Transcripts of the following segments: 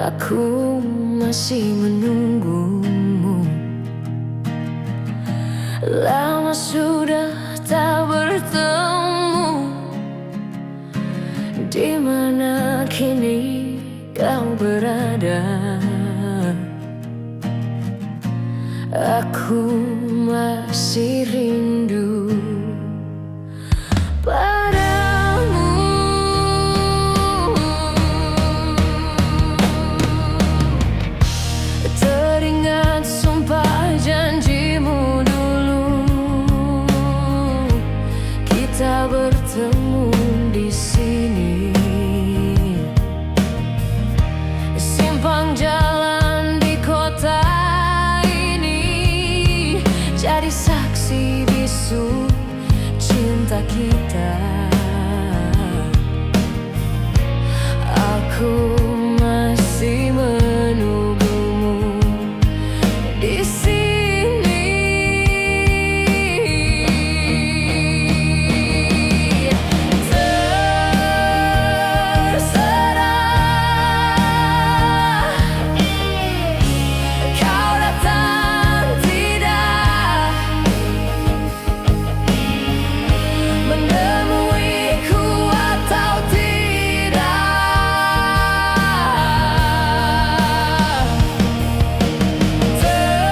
Aku masih menunggumu. Lama sudah tak bertemu. Di mana kini kau berada? Aku masih rindu padamu. Teringat sumpah janjimu dulu, kita bertemu di sini. Simpang jalan di kota ini, jadi saksi bisu cinta kita. Aku masih menunggumu di sini. Terserah kau datang tidak menemuiku atau tidak. Terserah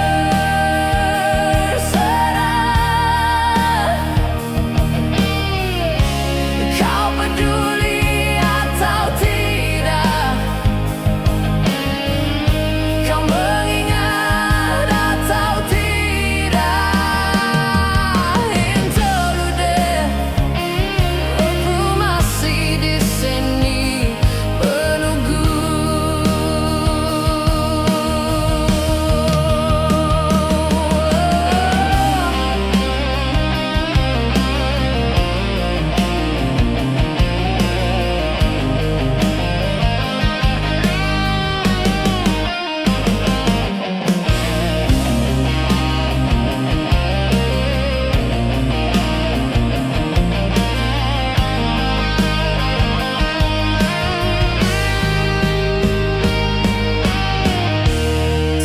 kau peduli atau tidak, kau mengingat atau tidak. Interlude, aku masih di sini menunggu.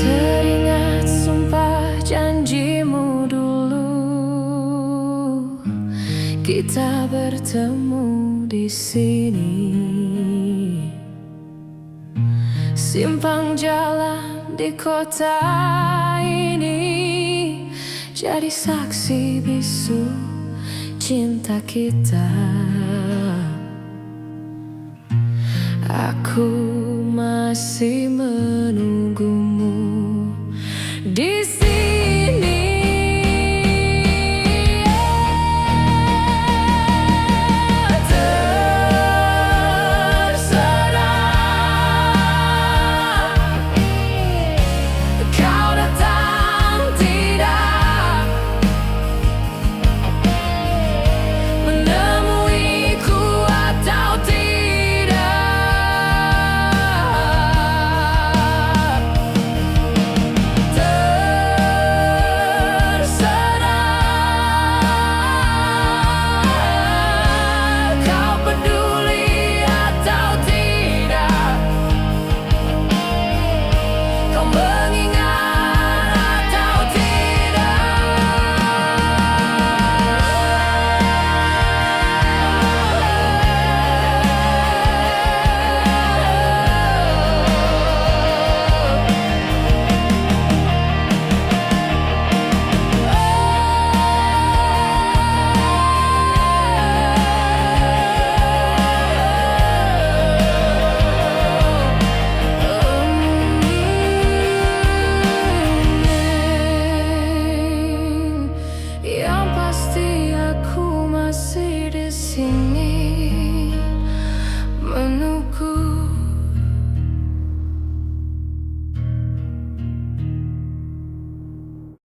Teringat sumpah janjimu dulu, kita bertemu di sini. Simpang jalan di kota ini, jadi saksi bisu cinta kita. Aku masih menunggu.